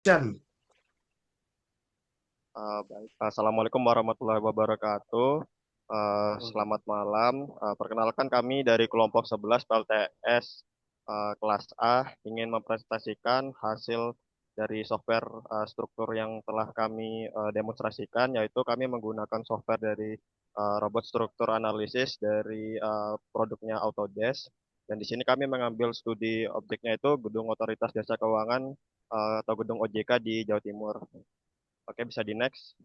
Chan. Baik. Assalamualaikum warahmatullahi wabarakatuh. Selamat malam. Perkenalkan kami dari kelompok 11 PLTS kelas A ingin mempresentasikan hasil dari software struktur yang telah kami demonstrasikan, yaitu kami menggunakan software dari robot struktur analisis dari produknya Autodesk. Dan di sini kami mengambil studi objeknya itu Gedung Otoritas Jasa Keuangan atau Gedung OJK di Jawa Timur. Oke, bisa di next.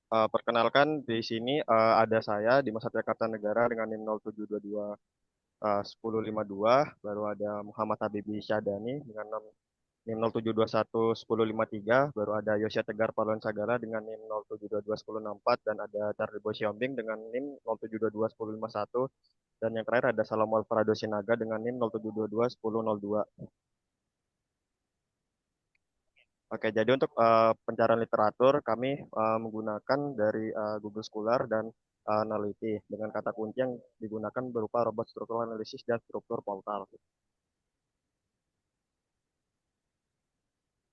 Perkenalkan di sini ada saya di Masatya Kartanegara dengan NIM 0722 1052, baru ada Muhammad Habibi Syadani dengan NIM 0721 1053, baru ada Yosya Tegar Palon Sagara dengan NIM 0722 1064, dan ada Charlie Boy Siombing dengan NIM 0722 1051, dan yang terakhir ada Samuel Farado Sinaga dengan NIM 0722 1002. Oke, jadi untuk pencarian literatur kami menggunakan dari Google Scholar dan Analiti dengan kata kunci yang digunakan berupa robot struktural analisis dan struktur portal.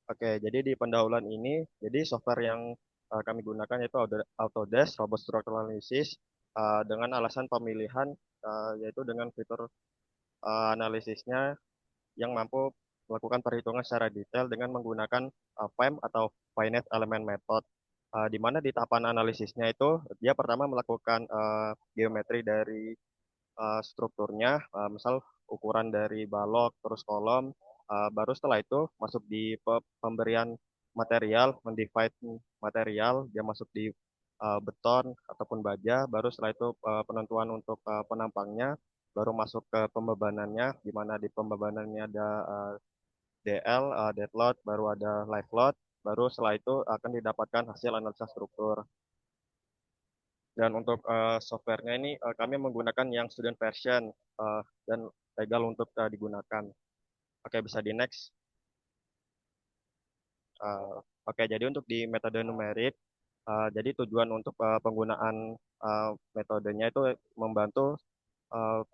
Oke, jadi di pendahuluan ini, jadi software yang kami gunakan yaitu Autodesk Robot Structural Analysis dengan alasan pemilihan yaitu dengan fitur analisisnya yang mampu melakukan perhitungan secara detail dengan menggunakan FEM atau Finite Element Method. Di mana di tahapan analisisnya itu dia pertama melakukan geometri dari strukturnya, misal ukuran dari balok, terus kolom, baru setelah itu masuk di pemberian material, mendivide material, dia masuk di beton ataupun baja, baru setelah itu penentuan untuk penampangnya, baru masuk ke pembebanannya, di mana di pembebanannya ada DL, dead load, baru ada live load, baru setelah itu akan didapatkan hasil analisa struktur. Dan untuk softwarenya ini kami menggunakan yang student version dan legal untuk digunakan. Oke, bisa di next. Eh, Oke, jadi untuk di metode numerik, jadi tujuan untuk penggunaan metodenya itu membantu eh,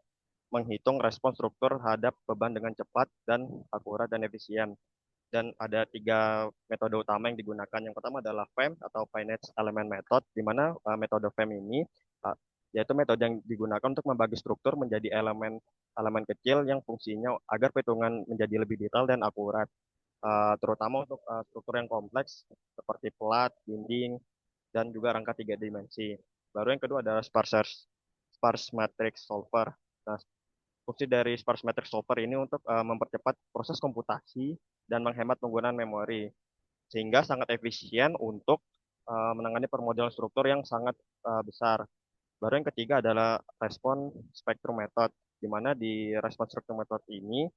menghitung respon struktur terhadap beban dengan cepat dan akurat dan efisien. Dan ada tiga metode utama yang digunakan. Yang pertama adalah FEM atau Finite Element Method, di mana metode FEM ini uh, yaitu metode yang digunakan untuk membagi struktur menjadi elemen kecil yang fungsinya agar perhitungan menjadi lebih detail dan akurat. Terutama untuk struktur yang kompleks seperti plat, dinding, dan juga rangka tiga dimensi. Baru yang kedua adalah sparse matrix solver. Nah, fungsi dari sparse matrix solver ini untuk mempercepat proses komputasi dan menghemat penggunaan memori, sehingga sangat efisien untuk menangani permodalan struktur yang sangat besar. Baru yang ketiga adalah respon spectrum method, di mana di respon spectrum method ini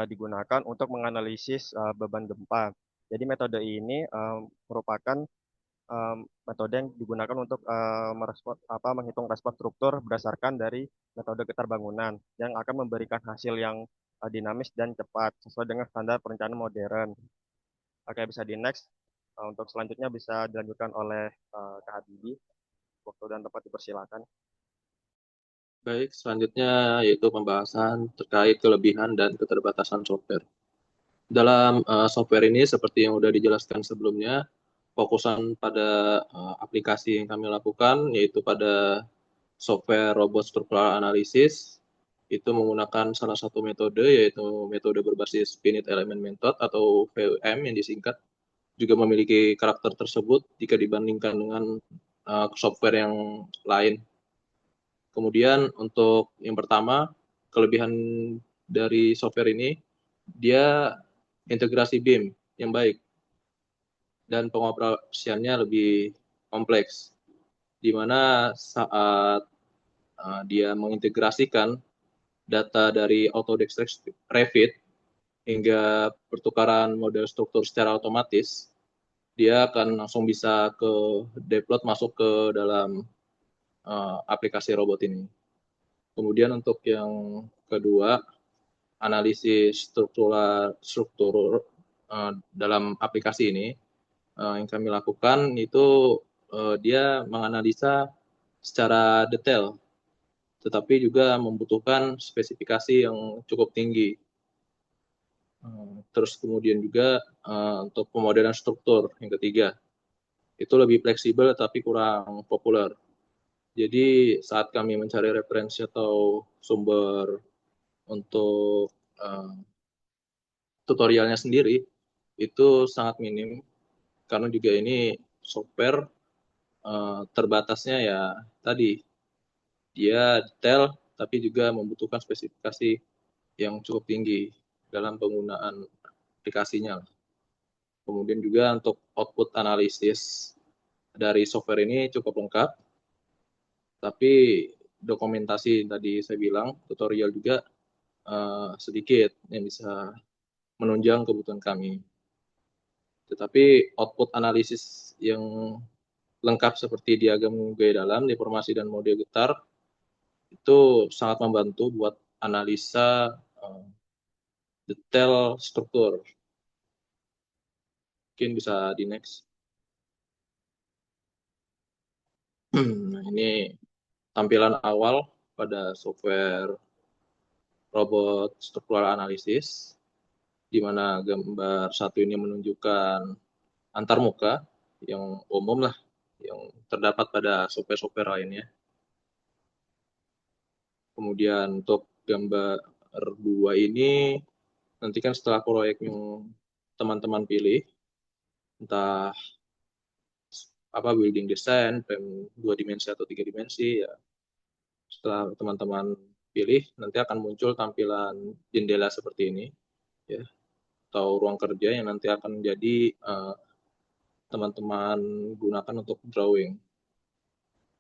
digunakan untuk menganalisis beban gempa. Jadi metode ini merupakan metode yang digunakan untuk menghitung respon struktur berdasarkan dari metode keterbangunan yang akan memberikan hasil yang dinamis dan cepat sesuai dengan standar perencanaan modern. Oke, bisa di next. Untuk selanjutnya bisa dilanjutkan oleh Kak Habibi. Waktu dan tempat dipersilakan. Baik, selanjutnya yaitu pembahasan terkait kelebihan dan keterbatasan software. Dalam software ini, seperti yang sudah dijelaskan sebelumnya, fokusan pada aplikasi yang kami lakukan, yaitu pada software robot struktural analysis, itu menggunakan salah satu metode, yaitu metode berbasis finite element method atau FEM yang disingkat, juga memiliki karakter tersebut jika dibandingkan dengan software yang lain. Kemudian untuk yang pertama, kelebihan dari software ini, dia integrasi BIM yang baik dan pengoperasiannya lebih kompleks, di mana saat dia mengintegrasikan data dari Autodesk Revit hingga pertukaran model struktur secara otomatis, dia akan langsung bisa ke deploy masuk ke dalam aplikasi robot ini. Kemudian untuk yang kedua, analisis struktur dalam aplikasi ini yang kami lakukan itu dia menganalisa secara detail, tetapi juga membutuhkan spesifikasi yang cukup tinggi. Terus kemudian juga untuk pemodelan struktur yang ketiga, itu lebih fleksibel tapi kurang populer. Jadi saat kami mencari referensi atau sumber untuk tutorialnya sendiri, itu sangat minim karena juga ini software terbatasnya ya tadi dia detail tapi juga membutuhkan spesifikasi yang cukup tinggi dalam penggunaan aplikasinya. Kemudian juga untuk output analisis dari software ini cukup lengkap, tapi dokumentasi tadi saya bilang tutorial juga sedikit yang bisa menunjang kebutuhan kami. Tetapi output analisis yang lengkap seperti diagram gaya dalam, deformasi, dan model getar itu sangat membantu buat analisa uh, detail struktur. Mungkin bisa di next. Nah, ini tampilan awal pada software robot struktural analisis, di mana gambar satu ini menunjukkan antarmuka yang umum lah, yang terdapat pada software-software lainnya. Kemudian untuk gambar dua ini, nanti kan setelah proyek yang teman-teman pilih, entah apa building design, frame 2 dimensi atau 3 dimensi, ya setelah teman-teman pilih, nanti akan muncul tampilan jendela seperti ini, ya, atau ruang kerja yang nanti akan menjadi teman-teman gunakan untuk drawing.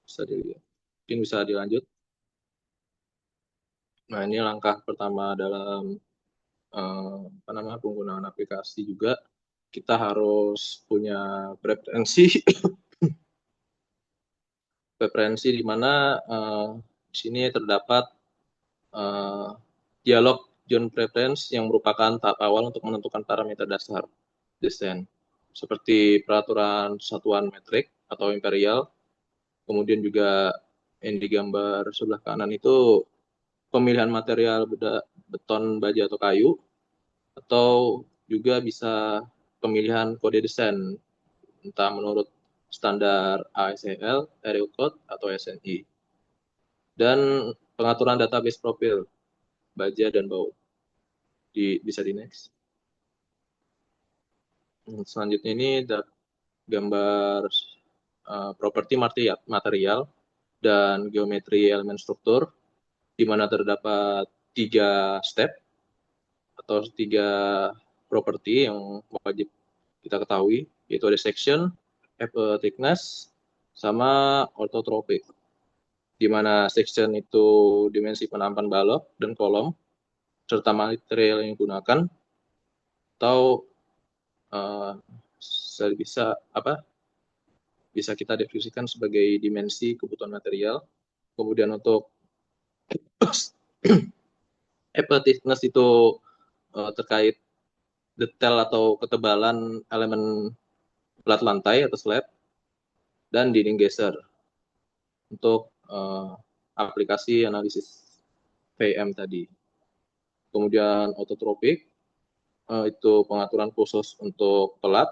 Bisa dilihat. Mungkin bisa dilanjut. Nah, ini langkah pertama dalam apa namanya penggunaan aplikasi juga. Kita harus punya preferensi preferensi di mana di sini terdapat uh, dialog John Preference yang merupakan tahap awal untuk menentukan parameter dasar desain seperti peraturan satuan metrik atau imperial. Kemudian juga yang digambar sebelah kanan itu pemilihan material beton, baja atau kayu, atau juga bisa pemilihan kode desain entah menurut standar ASL, Area Code, atau SNI. Dan pengaturan database profil baja dan baut. Bisa di next. Selanjutnya ini gambar properti material dan geometri elemen struktur, di mana terdapat 3 step atau 3 properti yang wajib kita ketahui, yaitu ada section, thickness, sama orthotropic. Di mana section itu dimensi penampan balok dan kolom, serta material yang digunakan, atau bisa bisa kita definisikan sebagai dimensi kebutuhan material. Kemudian untuk thickness itu terkait detail atau ketebalan elemen plat lantai atau slab dan dinding geser untuk aplikasi analisis VM tadi. Kemudian autotropik itu pengaturan khusus untuk pelat,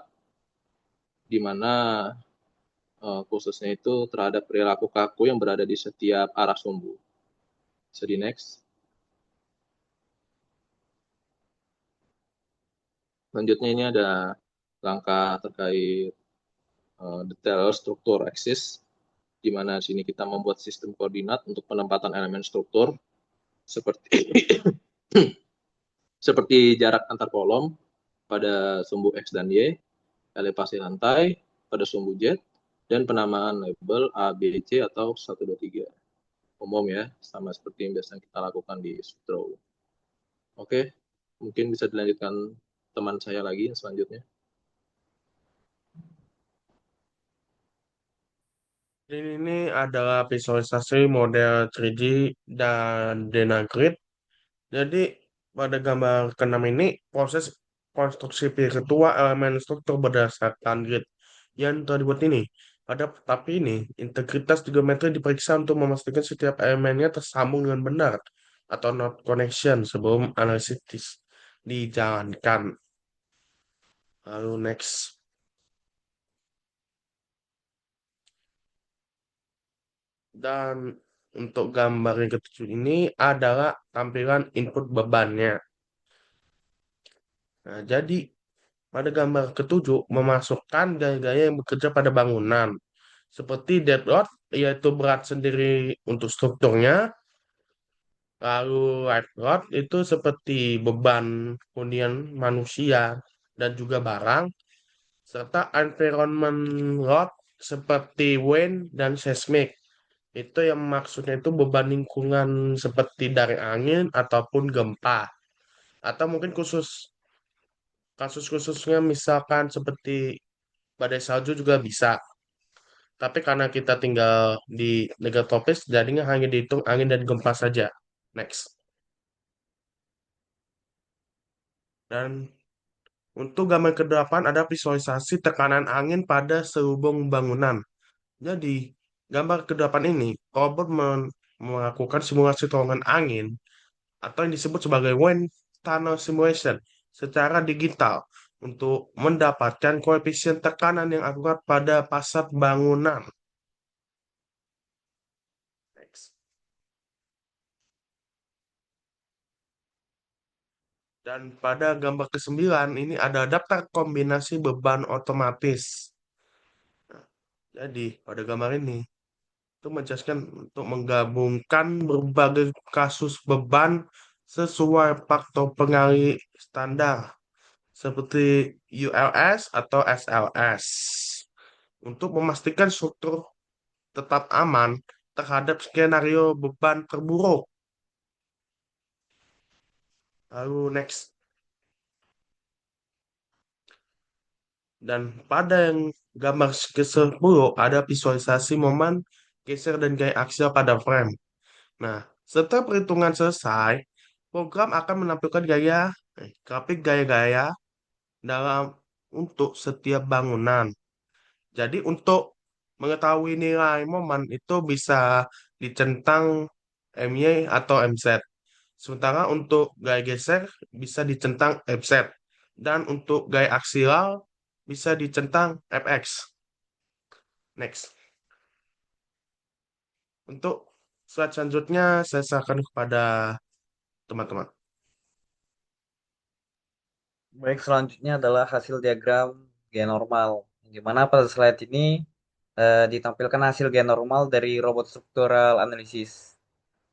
di mana khususnya itu terhadap perilaku kaku yang berada di setiap arah sumbu. Bisa di next. Selanjutnya ini ada langkah terkait detail struktur aksis, di mana sini kita membuat sistem koordinat untuk penempatan elemen struktur seperti seperti jarak antar kolom pada sumbu X dan Y, elevasi lantai pada sumbu Z, dan penamaan label A, B, C atau 1, 2, 3. Umum ya, sama seperti yang biasa kita lakukan di Sutro. Oke, mungkin bisa dilanjutkan teman saya lagi yang selanjutnya. Ini adalah visualisasi model 3D dan Dynagrid. Jadi pada gambar ke-6 ini proses konstruksi ketua elemen struktur berdasarkan grid yang telah dibuat ini. Tapi ini integritas geometri diperiksa untuk memastikan setiap elemennya tersambung dengan benar atau not connection sebelum analisis. dijalankan. Lalu next. Dan untuk gambar yang ketujuh ini adalah tampilan input bebannya. Nah, jadi pada gambar ketujuh memasukkan gaya-gaya yang bekerja pada bangunan. Seperti dead load, yaitu berat sendiri untuk strukturnya. Lalu light load itu seperti beban hunian manusia dan juga barang. Serta environment load seperti wind dan seismic. Itu yang maksudnya itu beban lingkungan seperti dari angin ataupun gempa. Atau mungkin kasus-khususnya misalkan seperti badai salju juga bisa. Tapi karena kita tinggal di negara tropis, jadinya hanya dihitung angin dan gempa saja. Next. Dan untuk gambar ke-8 ada visualisasi tekanan angin pada selubung bangunan. Jadi, gambar ke-8 ini, robot melakukan simulasi terowongan angin atau yang disebut sebagai wind tunnel simulation secara digital untuk mendapatkan koefisien tekanan yang akurat pada fasad bangunan. Next. Dan pada gambar ke-9 ini ada daftar kombinasi beban otomatis. Nah, jadi pada gambar ini itu menjelaskan untuk menggabungkan berbagai kasus beban sesuai faktor pengali standar seperti ULS atau SLS untuk memastikan struktur tetap aman terhadap skenario beban terburuk. Lalu next. Dan pada yang gambar ke-10 ada visualisasi momen geser dan gaya aksial pada frame. Nah, setelah perhitungan selesai, program akan menampilkan grafik gaya-gaya dalam untuk setiap bangunan. Jadi untuk mengetahui nilai momen itu bisa dicentang MY atau MZ. Sementara untuk gaya geser bisa dicentang FZ. Dan untuk gaya aksial bisa dicentang FX. Next. Untuk slide selanjutnya saya serahkan kepada teman-teman. Baik, selanjutnya adalah hasil diagram gaya normal. Di mana pada slide ini ditampilkan hasil gaya normal dari robot struktural analisis.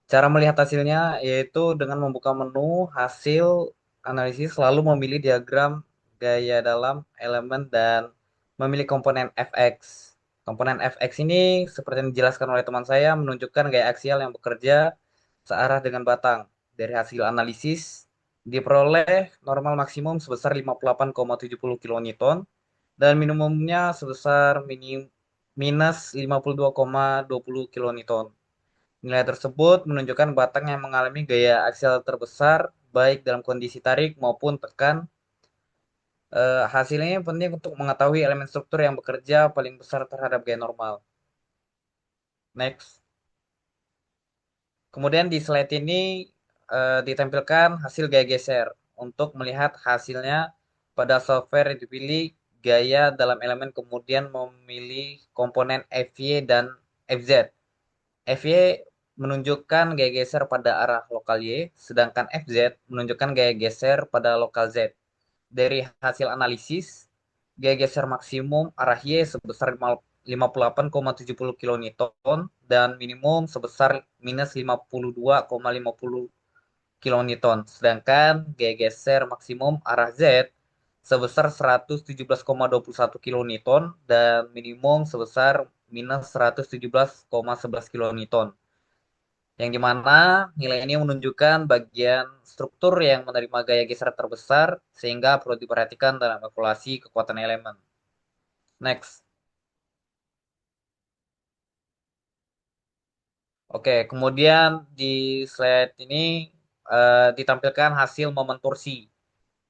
Cara melihat hasilnya yaitu dengan membuka menu hasil analisis lalu memilih diagram gaya dalam elemen dan memilih komponen fx. Komponen fx ini seperti yang dijelaskan oleh teman saya menunjukkan gaya aksial yang bekerja searah dengan batang. Dari hasil analisis diperoleh normal maksimum sebesar 58,70 kN dan minimumnya sebesar minus 52,20 kN. Nilai tersebut menunjukkan batang yang mengalami gaya aksial terbesar baik dalam kondisi tarik maupun tekan. Hasilnya penting untuk mengetahui elemen struktur yang bekerja paling besar terhadap gaya normal. Next. Kemudian di slide ini ditampilkan hasil gaya geser. Untuk melihat hasilnya pada software yang dipilih gaya dalam elemen kemudian memilih komponen FY dan FZ. FY menunjukkan gaya geser pada arah lokal Y, sedangkan FZ menunjukkan gaya geser pada lokal Z. Dari hasil analisis, gaya geser maksimum arah Y sebesar 58,70 kN dan minimum sebesar minus 52,50 kN. Sedangkan gaya geser maksimum arah Z sebesar 117,21 kN dan minimum sebesar minus 117,11 kN. Yang dimana nilai ini menunjukkan bagian struktur yang menerima gaya geser terbesar sehingga perlu diperhatikan dalam kalkulasi kekuatan elemen. Next. Oke, kemudian di slide ini ditampilkan hasil momen torsi.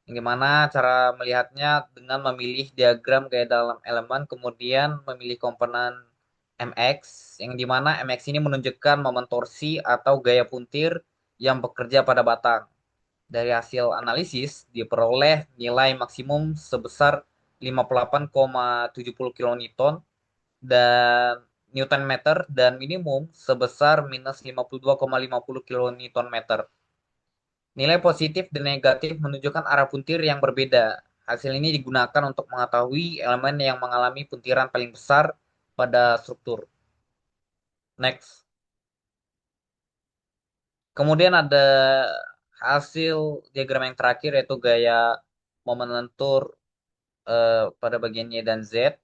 Yang dimana cara melihatnya dengan memilih diagram gaya dalam elemen, kemudian memilih komponen MX, yang dimana MX ini menunjukkan momen torsi atau gaya puntir yang bekerja pada batang. Dari hasil analisis diperoleh nilai maksimum sebesar 58,70 kilonewton dan Newton meter dan minimum sebesar minus 52,50 kilonewton meter. Nilai positif dan negatif menunjukkan arah puntir yang berbeda. Hasil ini digunakan untuk mengetahui elemen yang mengalami puntiran paling besar pada struktur. Next. Kemudian ada hasil diagram yang terakhir yaitu gaya momen lentur pada bagian Y dan Z.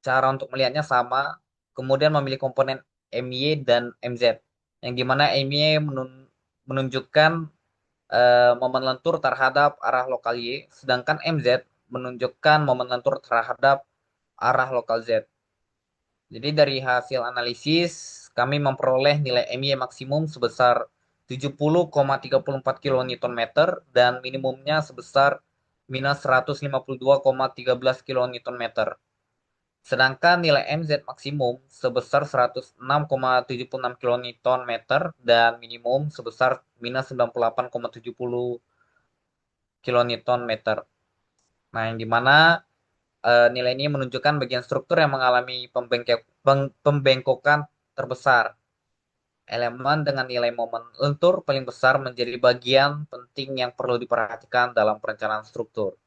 Cara untuk melihatnya sama. Kemudian memilih komponen MY dan MZ. Yang dimana MY menunjukkan momen lentur terhadap arah lokal Y, sedangkan MZ menunjukkan momen lentur terhadap arah lokal Z. Jadi dari hasil analisis, kami memperoleh nilai MY maksimum sebesar 70,34 kN dan minimumnya sebesar minus 152,13 kN. Sedangkan nilai MZ maksimum sebesar 106,76 kN dan minimum sebesar minus 98,70 kN. Nah, yang dimana nilai ini menunjukkan bagian struktur yang mengalami pembengkokan terbesar. Elemen dengan nilai momen lentur paling besar menjadi bagian penting yang perlu diperhatikan dalam perencanaan struktur.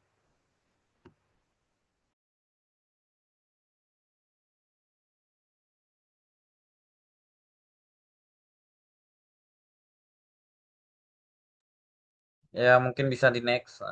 Ya, mungkin bisa di next.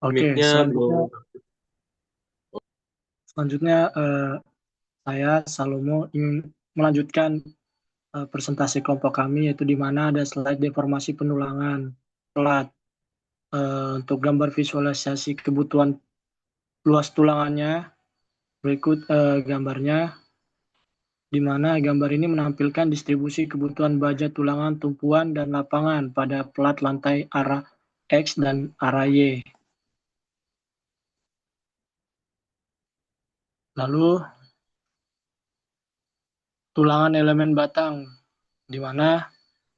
Oke, Mic-nya belum. selanjutnya saya Salomo ingin melanjutkan presentasi kelompok kami, yaitu di mana ada slide deformasi penulangan pelat. Untuk gambar visualisasi kebutuhan luas tulangannya, berikut gambarnya, di mana gambar ini menampilkan distribusi kebutuhan baja tulangan tumpuan dan lapangan pada pelat lantai arah X dan arah Y. Lalu tulangan elemen batang, di mana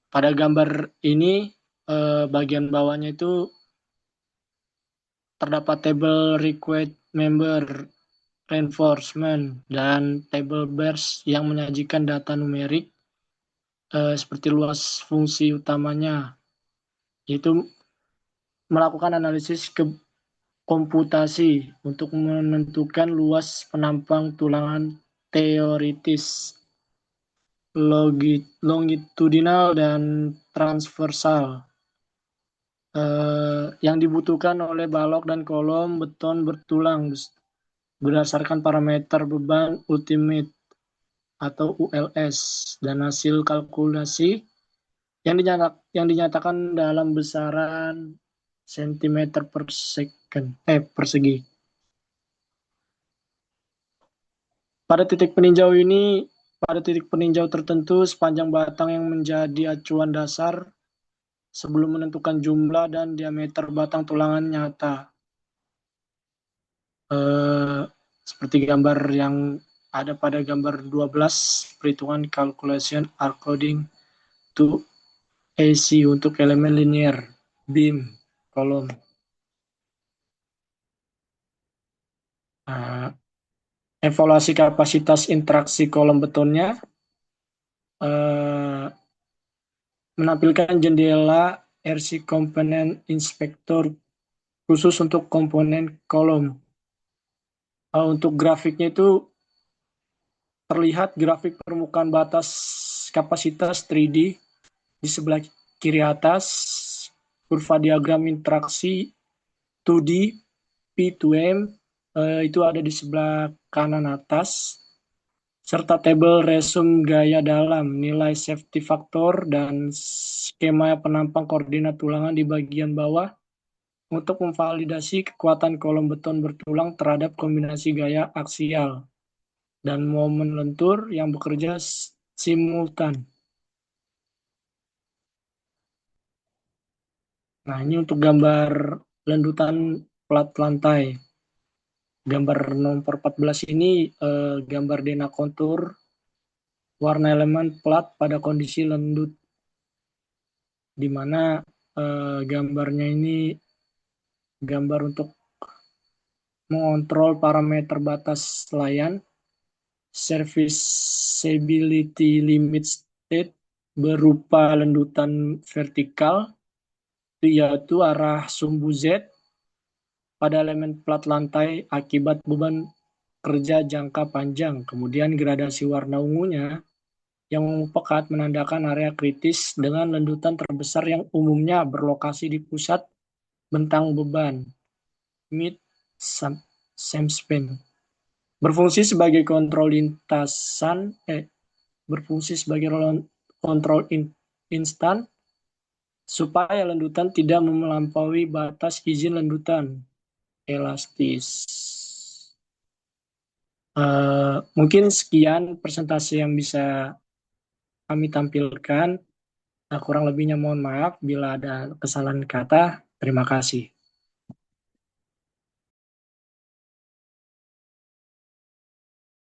pada gambar ini bagian bawahnya itu terdapat tabel required member reinforcement dan table bars yang menyajikan data numerik seperti luas fungsi utamanya, yaitu melakukan analisis komputasi untuk menentukan luas penampang tulangan teoritis, longitudinal dan transversal yang dibutuhkan oleh balok dan kolom beton bertulang berdasarkan parameter beban ultimate atau ULS dan hasil kalkulasi yang dinyatakan dalam besaran cm per persegi. Pada titik peninjau tertentu sepanjang batang yang menjadi acuan dasar sebelum menentukan jumlah dan diameter batang tulangan nyata. Seperti gambar yang ada pada gambar 12, perhitungan calculation according to AC untuk elemen linear, beam, kolom. Evaluasi kapasitas interaksi kolom betonnya menampilkan jendela RC Component Inspector khusus untuk komponen kolom. Untuk grafiknya itu terlihat grafik permukaan batas kapasitas 3D di sebelah kiri atas, kurva diagram interaksi 2D P2M itu ada di sebelah kanan atas, serta tabel resume gaya dalam, nilai safety factor, dan skema penampang koordinat tulangan di bagian bawah untuk memvalidasi kekuatan kolom beton bertulang terhadap kombinasi gaya aksial dan momen lentur yang bekerja simultan. Nah, ini untuk gambar lendutan plat lantai. Gambar nomor 14 ini gambar dena kontur warna elemen plat pada kondisi lendut, di mana gambarnya ini gambar untuk mengontrol parameter batas layan, serviceability limit state berupa lendutan vertikal, yaitu arah sumbu Z pada elemen plat lantai akibat beban kerja jangka panjang. Kemudian gradasi warna ungunya yang pekat menandakan area kritis dengan lendutan terbesar yang umumnya berlokasi di pusat bentang beban, mid span. Berfungsi sebagai kontrol lintasan, berfungsi sebagai kontrol instan supaya lendutan tidak melampaui batas izin lendutan elastis. Mungkin sekian presentasi yang bisa kami tampilkan. Kurang lebihnya mohon maaf bila ada kesalahan kata. Terima kasih.